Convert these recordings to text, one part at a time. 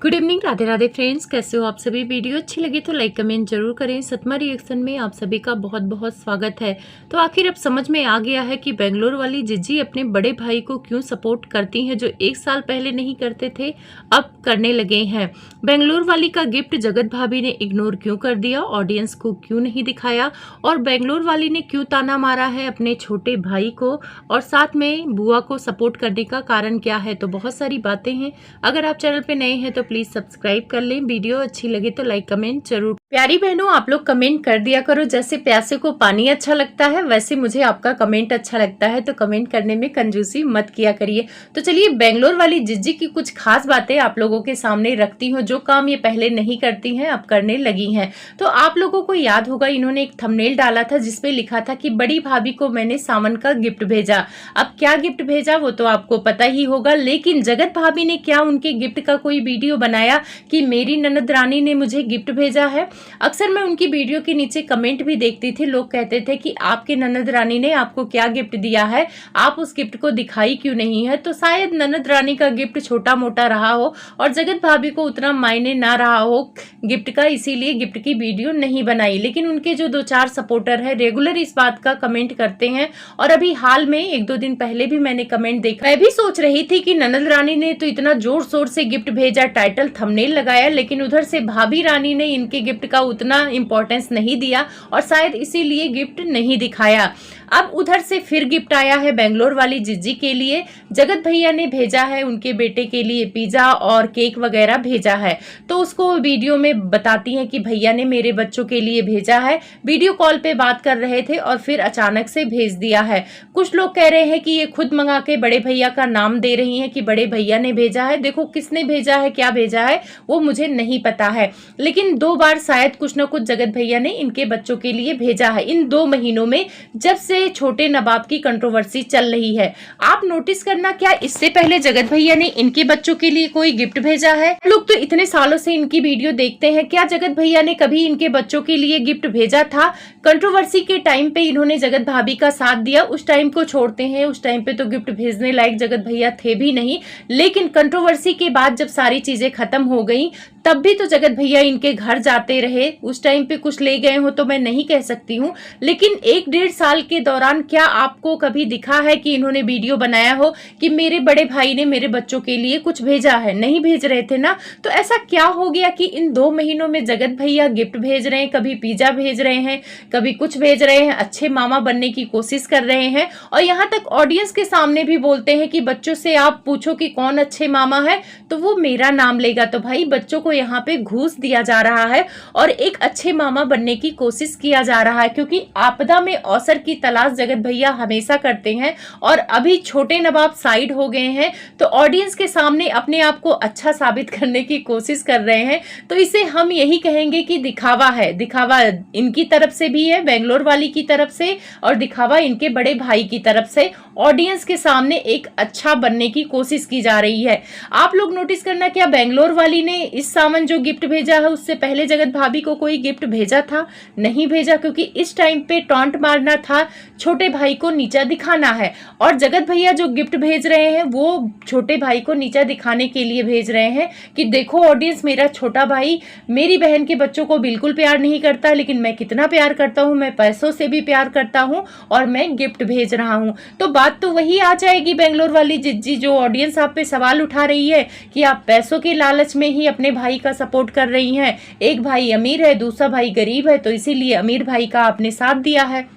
Good evening, Radhe Radhe friends. कैसे हो आप सभी। वीडियो अच्छी लगी तो लाइक कमेंट जरूर करें। सतमा रिएक्शन में आप सभी का बहुत बहुत स्वागत है। तो आखिर अब समझ में आ गया है कि बेंगलोर वाली जिज्जी अपने बड़े भाई को क्यों सपोर्ट करती हैं, जो एक साल पहले नहीं करते थे अब करने लगे हैं। बेंगलोर वाली का गिफ्ट जगत भाभी ने इग्नोर क्यों कर दिया, ऑडियंस को क्यों नहीं दिखाया, और बेंगलोर वाली ने क्यों ताना मारा है अपने छोटे भाई को, और साथ में बुआ को सपोर्ट करने का कारण क्या है। तो बहुत सारी बातें हैं। अगर आप चैनल पे नए हैं तो प्लीज सब्सक्राइब कर लें। वीडियो अच्छी लगे तो लाइक कमेंट जरूर। प्यारी बहनों, आप लोग कमेंट कर दिया करो। जैसे प्यासे को पानी अच्छा लगता है वैसे मुझे आपका कमेंट अच्छा लगता है, तो कमेंट करने में कंजूसी मत किया करिए। तो चलिए बेंगलोर वाली जिज्जी की कुछ खास बातें आप लोगों के सामने रखती हूँ, जो काम ये पहले नहीं करती हैं अब करने लगी हैं। तो आप लोगों को याद होगा इन्होंने एक थंबनेल डाला था जिसपे लिखा था कि बड़ी भाभी को मैंने सावन का गिफ्ट भेजा। अब क्या गिफ्ट भेजा वो तो आपको पता ही होगा, लेकिन जगत भाभी ने क्या उनके गिफ्ट का कोई वीडियो बनाया कि मेरी ननद रानी ने मुझे गिफ्ट भेजा है। अक्सर मैं उनकी वीडियो के नीचे कमेंट भी देखती थी, लोग कहते थे कि आपके ननद रानी ने आपको क्या गिफ्ट दिया है, आप उस गिफ्ट को दिखाई क्यों नहीं है। तो शायद ननद रानी का गिफ्ट छोटा मोटा रहा हो और जगत भाभी को उतना मायने ना रहा हो गिफ्ट का, इसीलिए गिफ्ट की वीडियो नहीं बनाई। लेकिन उनके जो 2-4 सपोर्टर है रेगुलर इस बात का कमेंट करते हैं, और अभी हाल में 1-2 दिन पहले भी मैंने कमेंट देखा। मैं भी सोच रही थी कि ननद रानी ने तो इतना जोर शोर से गिफ्ट भेजा, टाइटल थंबनेल लगाया, लेकिन उधर से भाभी रानी ने इनके गिफ्ट का उतना इंपॉर्टेंस नहीं दिया और शायद इसीलिए गिफ्ट नहीं दिखाया। अब उधर से फिर गिफ्ट आया है बेंगलोर वाली जिज्जी के लिए। जगत भैया ने भेजा है उनके बेटे के लिए पिज्जा और केक वगैरह भेजा है, तो उसको वीडियो में बताती हैं कि भैया ने मेरे बच्चों के लिए भेजा है। वीडियो कॉल पे बात कर रहे थे और फिर अचानक से भेज दिया है। कुछ लोग कह रहे हैं कि ये खुद मंगा के बड़े भैया का नाम दे रही हैं कि बड़े भैया ने भेजा है। देखो किसने भेजा है, क्या भेजा है वो मुझे नहीं पता है, लेकिन 2 बार शायद कुछ न कुछ जगत भैया ने इनके बच्चों के लिए भेजा है इन 2 महीनों में, जब से छोटे नवाब की कंट्रोवर्सी चल रही है। आप नोटिस करना, क्या इससे पहले जगत भैया ने इनके बच्चों के लिए कोई गिफ्ट भेजा है। लोग तो इतने सालों से इनकी वीडियो देखते हैं, क्या जगत भैया ने कभी इनके बच्चों के लिए गिफ्ट भेजा था। कंट्रोवर्सी के टाइम पे इन्होंने जगत भाभी का साथ दिया, उस टाइम को छोड़ते हैं, उस टाइम पे तो गिफ्ट भेजने लायक जगत भैया थे भी नहीं। लेकिन कंट्रोवर्सी के बाद जब सारी चीजें खत्म हो गई तब भी तो जगत भैया इनके घर जाते रहे। उस टाइम पे कुछ ले गए हो तो मैं नहीं कह सकती हूँ, लेकिन 1-1.5 साल के दौरान क्या आपको कभी दिखा है कि इन्होंने वीडियो बनाया हो कि मेरे बड़े भाई ने मेरे बच्चों के लिए कुछ भेजा है। नहीं भेज रहे थे ना। तो ऐसा क्या हो गया कि इन 2 महीनों में जगत भैया गिफ्ट भेज रहे हैं, कभी पिज्जा भेज रहे हैं, कभी कुछ भेज रहे हैं, अच्छे मामा बनने की कोशिश कर रहे हैं, और यहाँ तक ऑडियंस के सामने भी बोलते हैं कि बच्चों से आप पूछो कि कौन अच्छे मामा है तो वो मेरा नाम लेगा। तो भाई बच्चों को यहाँ पे घूस दिया जा रहा है और एक अच्छे मामा बनने की कोशिश किया जा रहा है, क्योंकि आपदा में अवसर की तलाश जगत भैया हमेशा करते हैं। और अभी छोटे नवाब साइड हो गए हैं तो ऑडियंस के सामने अपने आप को अच्छा साबित करने की कोशिश कर रहे हैं। तो इसे हम यही कहेंगे कि दिखावा है। दिखावा इनकी तरफ से भी है, बेंगलोर वाली की तरफ से, और दिखावा इनके बड़े भाई की तरफ से। ऑडियंस के सामने एक अच्छा बनने की कोशिश की जा रही है। आप लोग नोटिस करना, क्या बेंगलोर वाली ने इस सावन जो गिफ्ट भेजा है उससे पहले जगत भाभी को कोई गिफ्ट भेजा था? नहीं भेजा, क्योंकि इस टाइम पे टॉन्ट मारना था, छोटे भाई को नीचा दिखाना है। और जगत भैया जो गिफ्ट भेज रहे हैं वो छोटे भाई को नीचा दिखाने के लिए भेज रहे हैं कि देखो ऑडियंस, मेरा छोटा भाई मेरी बहन के बच्चों को बिल्कुल प्यार नहीं करता, लेकिन मैं कितना प्यार करता हूँ, मैं पैसों से भी प्यार करता हूँ और मैं गिफ्ट भेज रहा हूँ। तो बात तो वही आ जाएगी बेंगलोर वाली जिज्जी, जो ऑडियंस आप पे सवाल उठा रही है कि आप पैसों के लालच में ही अपने भाई का सपोर्ट कर रही हैं। एक भाई अमीर है, दूसरा भाई गरीब है, तो इसीलिए अमीर भाई का आपने साथ दिया है।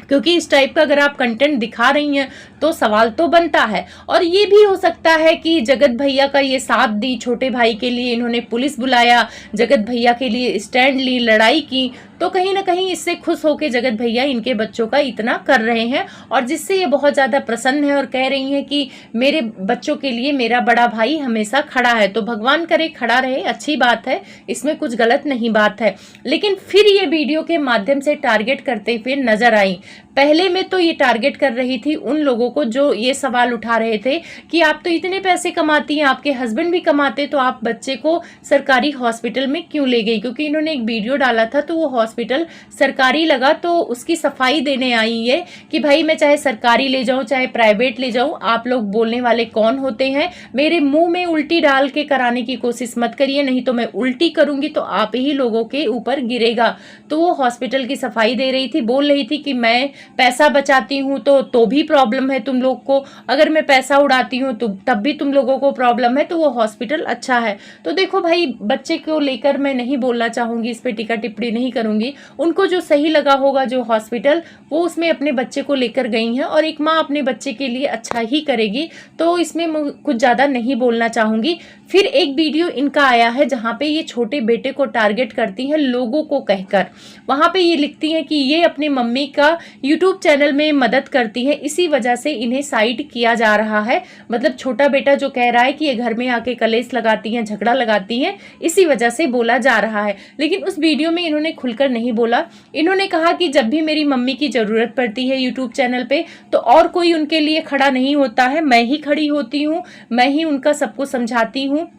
क्योंकि इस टाइप का अगर आप कंटेंट दिखा रही हैं तो सवाल तो बनता है। और ये भी हो सकता है कि जगत भैया का ये साथ दी, छोटे भाई के लिए इन्होंने पुलिस बुलाया, जगत भैया के लिए स्टैंड ली, लड़ाई की, तो कहीं ना कहीं इससे खुश होकर जगत भैया इनके बच्चों का इतना कर रहे हैं, और जिससे ये बहुत ज़्यादा प्रसन्न है और कह रही हैं कि मेरे बच्चों के लिए मेरा बड़ा भाई हमेशा खड़ा है। तो भगवान करे खड़ा रहे, अच्छी बात है, इसमें कुछ गलत नहीं बात है। लेकिन फिर ये वीडियो के माध्यम से टारगेट करते हुए नजर आई। पहले में तो ये टारगेट कर रही थी उन लोगों को जो ये सवाल उठा रहे थे कि आप तो इतने पैसे कमाती हैं, आपके हस्बैंड भी कमाते, तो आप बच्चे को सरकारी हॉस्पिटल में क्यों ले गई। क्योंकि इन्होंने एक वीडियो डाला था तो वो हॉस्पिटल सरकारी लगा, तो उसकी सफाई देने आई है कि भाई मैं चाहे सरकारी ले जाऊं चाहे प्राइवेट ले जाऊं, आप लोग बोलने वाले कौन होते हैं। मेरे मुंह में उल्टी डाल के कराने की कोशिश मत करिए, नहीं तो मैं उल्टी करूंगी तो आप ही लोगों के ऊपर गिरेगा। तो वो हॉस्पिटल की सफाई दे रही थी, बोल रही थी कि मैं पैसा बचाती हूँ तो भी प्रॉब्लम है तुम लोग को, अगर मैं पैसा उड़ाती हूँ तो तब भी तुम लोगों को प्रॉब्लम है, तो वो हॉस्पिटल अच्छा है। तो देखो भाई, बच्चे को लेकर मैं नहीं बोलना चाहूंगी, इस पे टीका टिप्पणी नहीं करूंगी। उनको जो सही लगा होगा जो हॉस्पिटल, वो उसमें अपने बच्चे को लेकर गई हैं और एक माँ अपने बच्चे के लिए अच्छा ही करेगी, तो इसमें कुछ ज्यादा नहीं बोलना चाहूंगी। फिर एक वीडियो इनका आया है जहां पे ये छोटे बेटे को टारगेट करती हैं लोगों को कहकर। वहां पे ये लिखती हैं कि ये अपनी मम्मी का यूट्यूब चैनल में मदद करती है, इसी वजह से इन्हें साइड किया जा रहा है। मतलब छोटा बेटा जो कह रहा है कि ये घर में आके कलेश लगाती हैं, झगड़ा लगाती हैं, इसी वजह से बोला जा रहा है। लेकिन उस वीडियो में इन्होंने खुलकर नहीं बोला। इन्होंने कहा कि जब भी मेरी मम्मी की जरूरत पड़ती है यूट्यूब चैनल पे तो और कोई उनके लिए खड़ा नहीं होता है, मैं ही खड़ी होती हूँ, मैं ही उनका सब कुछ समझाती हूँ।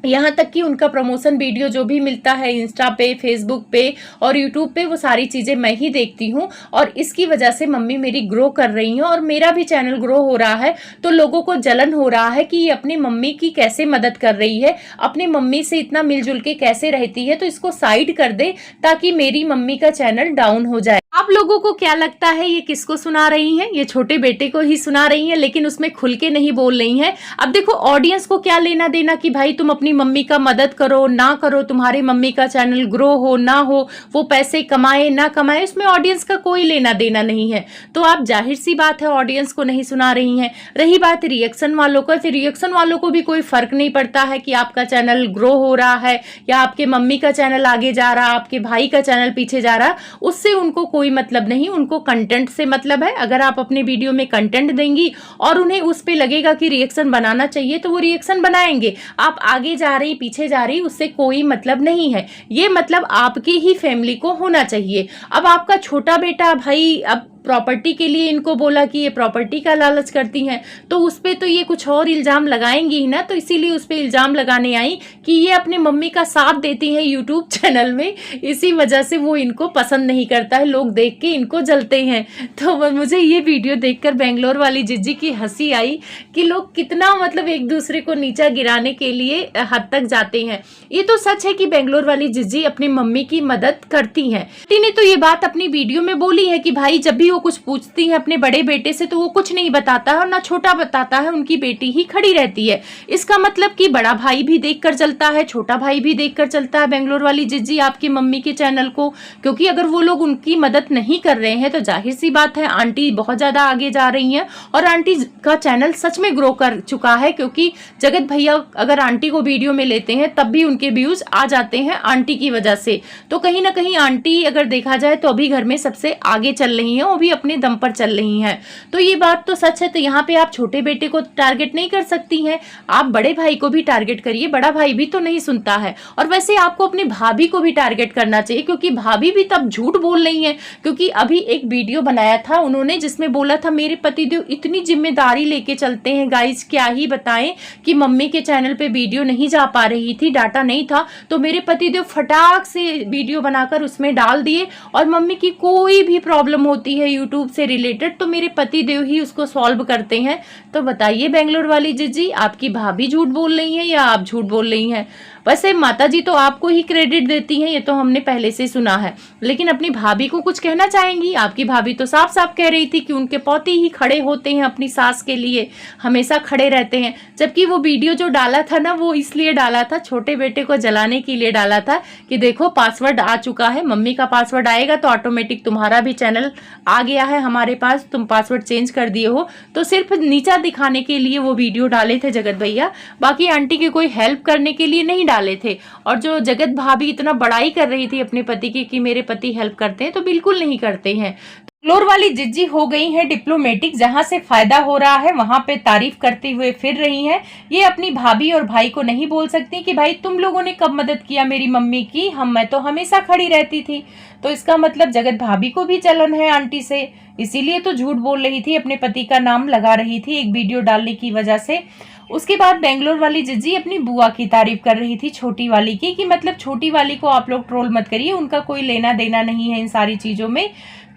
यहाँ तक कि उनका प्रमोशन वीडियो जो भी मिलता है इंस्टा पे, फेसबुक पे और यूट्यूब पे, वो सारी चीज़ें मैं ही देखती हूँ और इसकी वजह से मम्मी मेरी ग्रो कर रही हैं और मेरा भी चैनल ग्रो हो रहा है। तो लोगों को जलन हो रहा है कि ये अपनी मम्मी की कैसे मदद कर रही है, अपनी मम्मी से इतना मिलजुल के कैसे रहती है, तो इसको साइड कर दे ताकि मेरी मम्मी का चैनल डाउन हो जाए। आप लोगों को क्या लगता है ये किसको सुना रही हैं? ये छोटे बेटे को ही सुना रही हैं, लेकिन उसमें खुल के नहीं बोल रही हैं। अब देखो, ऑडियंस को क्या लेना देना कि भाई तुम अपनी मम्मी का मदद करो ना करो, तुम्हारे मम्मी का चैनल ग्रो हो ना हो, वो पैसे कमाए ना कमाए, उसमें ऑडियंस का कोई लेना देना नहीं है। तो आप जाहिर सी बात है ऑडियंस को नहीं सुना रही हैं। रही बात रिएक्शन वालों का, तो रिएक्शन वालों को भी कोई फर्क नहीं पड़ता है कि आपका चैनल ग्रो हो रहा है या आपके मम्मी का चैनल आगे जा रहा, आपके भाई का चैनल पीछे जा रहा, उससे उनको कोई मतलब नहीं। उनको कंटेंट से मतलब है। अगर आप अपने वीडियो में कंटेंट देंगी और उन्हें उस पे लगेगा कि रिएक्शन बनाना चाहिए तो वो रिएक्शन बनाएंगे। आप आगे जा रही पीछे जा रही, उससे कोई मतलब नहीं है। ये मतलब आपकी ही फैमिली को होना चाहिए। अब आपका छोटा बेटा भाई अब प्रॉपर्टी के लिए इनको बोला कि ये प्रॉपर्टी का लालच करती हैं, तो उस पे तो ये कुछ और इल्जाम लगाएंगी ही ना। तो इसीलिए उस पे इल्जाम लगाने आई कि ये अपने मम्मी का साथ देती हैं यूट्यूब चैनल में, इसी वजह से वो इनको पसंद नहीं करता है, लोग देख के इनको जलते हैं। तो मुझे ये वीडियो देखकर बेंगलोर वाली जिज्जी की हंसी आई कि लोग कितना मतलब एक दूसरे को नीचा गिराने के लिए हद तक जाते हैं। ये तो सच है कि बेंगलोर वाली जिज्जी अपनी मम्मी की मदद करती हैं। ने तो ये बात अपनी वीडियो में बोली है कि भाई जब भी वो कुछ पूछती है अपने बड़े बेटे से तो वो कुछ नहीं बताता है और ना छोटा बताता है, उनकी बेटी ही खड़ी रहती है। इसका मतलब कि बड़ा भाई भी देखकर चलता है, छोटा भाई भी देखकर चलता है बेंगलोर वाली जिज्जी आपकी मम्मी के चैनल को। क्योंकि अगर वो लोग उनकी मदद नहीं कर रहे हैं तो जाहिर सी बात है आंटी बहुत ज्यादा आगे जा रही हैं और आंटी का चैनल सच में ग्रो कर चुका है। क्योंकि जगत भैया अगर आंटी को वीडियो में लेते हैं तब भी उनके व्यूज आ जाते हैं आंटी की वजह से। तो कहीं ना कहीं आंटी अगर देखा जाए तो अभी घर में सबसे आगे चल रही हैं, वो भी अपने दम पर चल रही हैं। तो ये बात तो सच है। तो यहाँ पे आप छोटे बेटे को टारगेट नहीं कर सकती हैं, आप बड़े भाई को भी टारगेट करिए। बड़ा भाई भी तो नहीं सुनता है। और वैसे आपको अपनी भाभी को भी टारगेट करना चाहिए क्योंकि भाभी भी तब झूठ बोल रही हैं। क्योंकि अभी एक वीडियो बनाया था उन्होंने जिसमें बोला था मेरे पतिदेव इतनी जिम्मेदारी लेके चलते हैं। गाइस क्या ही बताएं कि मम्मी के चैनल पे वीडियो नहीं जा पा रही थी, डाटा नहीं था, तो मेरे पतिदेव फटाक से वीडियो बनाकर उसमें डाल दिए। और मम्मी की कोई भी प्रॉब्लम होती है यूट्यूब से रिलेटेड तो मेरे पतिदेव ही उसको सॉल्व करते हैं। तो बताइए बेंगलोर वाली जिज्जी, आपकी भाभी झूठ बोल रही है या आप झूठ बोल रही हैं? वैसे माताजी तो आपको ही क्रेडिट देती हैं, ये तो हमने पहले से सुना है, लेकिन अपनी भाभी को कुछ कहना चाहेंगी? आपकी भाभी तो साफ साफ कह रही थी कि उनके पति ही खड़े होते हैं अपनी सास के लिए, हमेशा खड़े रहते हैं। जबकि वो वीडियो जो डाला था ना वो इसलिए डाला था, छोटे बेटे को जलाने के लिए डाला था कि देखो पासवर्ड आ चुका है, मम्मी का पासवर्ड आएगा तो ऑटोमेटिक तुम्हारा भी चैनल आ गया है हमारे पास, तुम पासवर्ड चेंज कर दिए हो। तो सिर्फ नीचा दिखाने के लिए वो वीडियो डाले थे जगत भैया, बाकी आंटी की कोई हेल्प करने के लिए नहीं डाले थे। और जो जगत भाभी इतना बड़ाई कर रही थी अपने पति की कि मेरे पति हेल्प करते हैं, तो बिल्कुल नहीं करते हैं। फ्लोर वाली जिज्जी हो गई हैं डिप्लोमेटिक, जहां से फायदा हो रहा है वहां पे तारीफ करते हुए फिर रही हैं। ये अपनी भाभी और भाई को नहीं बोल सकती कि भाई तुम लोगों ने कब मदद किया मेरी मम्मी की, मैं तो हमेशा खड़ी रहती थी। तो इसका मतलब जगत भाभी को भी जलन है आंटी से, इसीलिए तो झूठ बोल रही थी, अपने पति का नाम लगा रही थी एक वीडियो डालने की वजह से। उसके बाद बेंगलोर वाली जिज्जी अपनी बुआ की तारीफ कर रही थी, छोटी वाली की, कि मतलब छोटी वाली को आप लोग ट्रोल मत करिए, उनका कोई लेना देना नहीं है इन सारी चीजों में।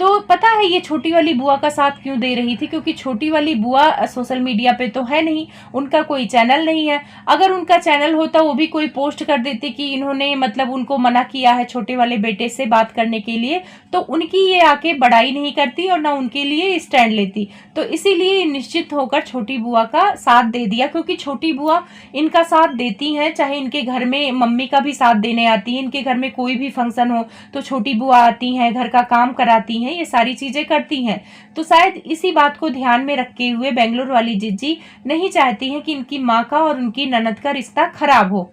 तो पता है ये छोटी वाली बुआ का साथ क्यों दे रही थी, क्योंकि छोटी वाली बुआ सोशल मीडिया पे तो है नहीं, उनका कोई चैनल नहीं है। अगर उनका चैनल होता वो भी कोई पोस्ट कर देती कि इन्होंने मतलब उनको मना किया है छोटे वाले बेटे से बात करने के लिए, तो उनकी ये आके बड़ाई नहीं करती और ना उनके लिए स्टैंड लेती। तो इसीलिए निश्चित होकर छोटी बुआ का साथ दे दिया, क्योंकि छोटी बुआ इनका साथ देती हैं, चाहे इनके घर में मम्मी का भी साथ देने आती है, इनके घर में कोई भी फंक्शन हो तो छोटी बुआ आती हैं, घर का काम कराती हैं, ये सारी चीजें करती हैं। तो शायद इसी बात को ध्यान में रखते हुए बेंगलोर वाली जिज्जी नहीं चाहती हैं कि इनकी माँ का और उनकी ननद का रिश्ता खराब हो।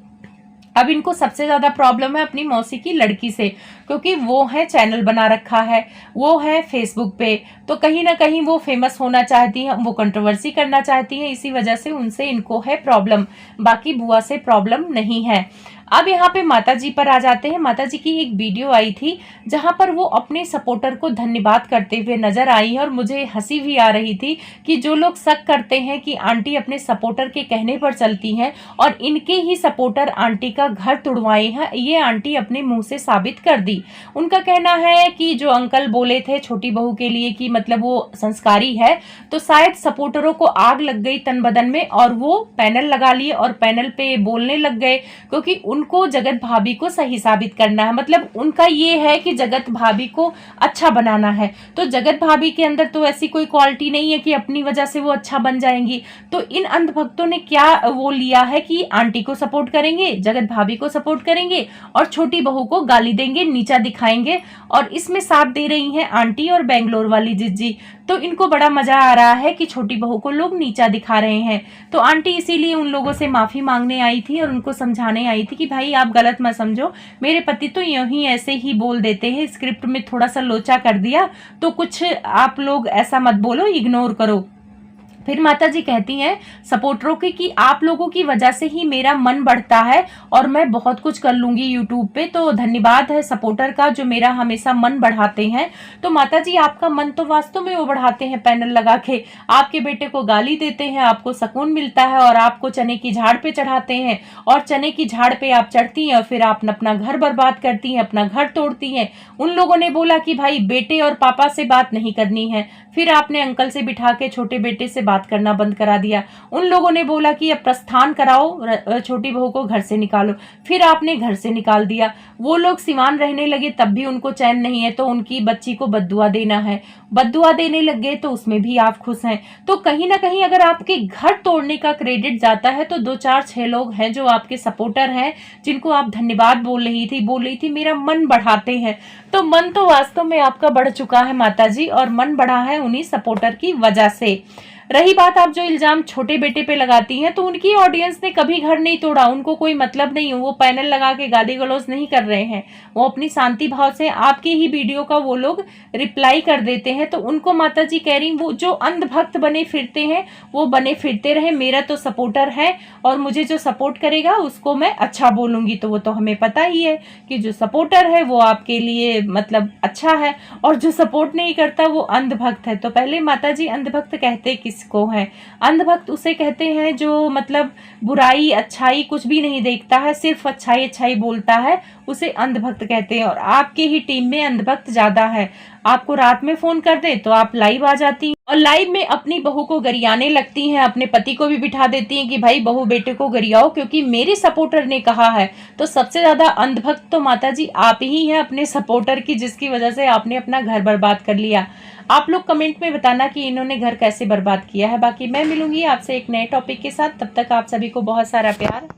अब इनको सबसे ज्यादा प्रॉब्लम है अपनी मौसी की लड़की से, क्योंकि वो है चैनल बना रखा है, वो है फेसबुक पे, तो कहीं ना कहीं वो फेमस होना चाहती हैं, वो कंट्रोवर्सी करना चाहती हैं, इसी वजह से उनसे इनको है प्रॉब्लम, बाकी बुआ से प्रॉब्लम नहीं है। अब यहाँ पे माता जी पर आ जाते हैं। माता जी की एक वीडियो आई थी जहां पर वो अपने सपोर्टर को धन्यवाद करते हुए नजर आई है, और मुझे हंसी भी आ रही थी कि जो लोग शक करते हैं कि आंटी अपने सपोर्टर के कहने पर चलती हैं और इनके ही सपोर्टर आंटी का घर तुड़वाए हैं, ये आंटी अपने मुंह से साबित कर दी। उनका कहना है कि जो अंकल बोले थे छोटी बहू के लिए कि मतलब वो संस्कारी है, तो शायद सपोर्टरों को आग लग गई तन बदन में और वो पैनल लगा लिए और पैनल पे बोलने लग गए, क्योंकि उनको जगत भाभी को सही साबित करना है। मतलब उनका ये है कि जगत भाभी को अच्छा बनाना है, तो जगत भाभी के अंदर तो ऐसी कोई क्वालिटी नहीं है कि अपनी वजह से वो अच्छा बन जाएंगी। तो इन अंधभक्तों ने क्या वो लिया है कि आंटी को सपोर्ट करेंगे, जगत भाभी को सपोर्ट करेंगे और छोटी बहू को गाली देंगे, नीचा दिखाएंगे, और इसमें साथ दे रही हैं आंटी और बेंगलोर वाली जिज्जी। तो इनको बड़ा मजा आ रहा है कि छोटी बहू को लोग नीचा दिखा रहे हैं। तो आंटी इसीलिए उन लोगों से माफी मांगने आई थी और उनको समझाने आई थी कि भाई आप गलत मत समझो, मेरे पति तो यूं ही ऐसे ही बोल देते हैं, स्क्रिप्ट में थोड़ा सा लोचा कर दिया, तो कुछ आप लोग ऐसा मत बोलो, इग्नोर करो। फिर माता जी कहती हैं सपोर्टरों की कि आप लोगों की वजह से ही मेरा मन बढ़ता है और मैं बहुत कुछ कर लूंगी यूट्यूब पे, तो धन्यवाद है सपोर्टर का जो मेरा हमेशा मन बढ़ाते हैं। तो माता जी आपका मन तो वास्तव में वो बढ़ाते हैं, पैनल लगा के आपके बेटे को गाली देते हैं, आपको सुकून मिलता है और आपको चने की झाड़ पे चढ़ाते हैं, और चने की झाड़ पे आप चढ़ती हैं और फिर आप अपना घर बर्बाद करती हैं, अपना घर तोड़ती हैं। उन लोगों ने बोला कि भाई बेटे और पापा से बात नहीं करनी है, फिर आपने अंकल से बिठा के छोटे बेटे से बात करना बंद करा दिया। उन लोगों ने बोला कि अब प्रस्थान कराओ, छोटी बहू को घर से निकालो, फिर आपने घर से निकाल दिया। वो लोग सिवान रहने लगे तब भी उनको चैन नहीं है, तो उनकी बच्ची को बद्दुआ देना है, बद्दुआ देने लग गए तो उसमें भी आप खुश हैं। तो कहीं ना कहीं अगर आपके घर तोड़ने का क्रेडिट जाता है तो 2 4 6 लोग हैं जो आपके सपोर्टर हैं, जिनको आप धन्यवाद बोल रही थी मेरा मन बढ़ाते हैं। तो मन तो वास्तव में आपका बढ़ चुका है माता जी, और मन बढ़ा है उन्हीं सपोर्टर की वजह से। रही बात आप जो इल्जाम छोटे बेटे पे लगाती हैं, तो उनकी ऑडियंस ने कभी घर नहीं तोड़ा, उनको कोई मतलब नहीं है, वो पैनल लगा के गाली गलौज नहीं कर रहे हैं, वो अपनी शांति भाव से आपके ही वीडियो का वो लोग रिप्लाई कर देते हैं। तो उनको माता जी कह रही वो जो अंधभक्त बने फिरते हैं वो बने फिरते रहे, मेरा तो सपोर्टर है और मुझे जो सपोर्ट करेगा उसको मैं अच्छा बोलूंगी। तो वो तो हमें पता ही है कि जो सपोर्टर है वो आपके लिए मतलब अच्छा है, और जो सपोर्ट नहीं करता वो अंधभक्त है। तो पहले माता जी अंधभक्त कहते किसको है? अंधभक्त उसे कहते हैं जो मतलब बुराई अच्छाई कुछ भी नहीं देखता है, सिर्फ अच्छाई अच्छाई बोलता है, उसे अंधभक्त कहते हैं। और आपके ही टीम में अंधभक्त ज्यादा है, आपको रात में फोन कर दे तो आप लाइव आ जाती हैं और लाइव में अपनी बहू को गरियाने लगती हैं, अपने पति को भी बिठा देती हैं कि भाई बहू बेटे को गरियाओ क्योंकि मेरे सपोर्टर ने कहा है। तो सबसे ज्यादा अंधभक्त तो माता जी आप ही हैं अपने सपोर्टर की, जिसकी वजह से आपने अपना घर बर्बाद कर लिया। आप लोग कमेंट में बताना कि इन्होंने घर कैसे बर्बाद किया है। बाकी मैं मिलूंगी आपसे एक नए टॉपिक के साथ, तब तक आप सभी को बहुत सारा प्यार।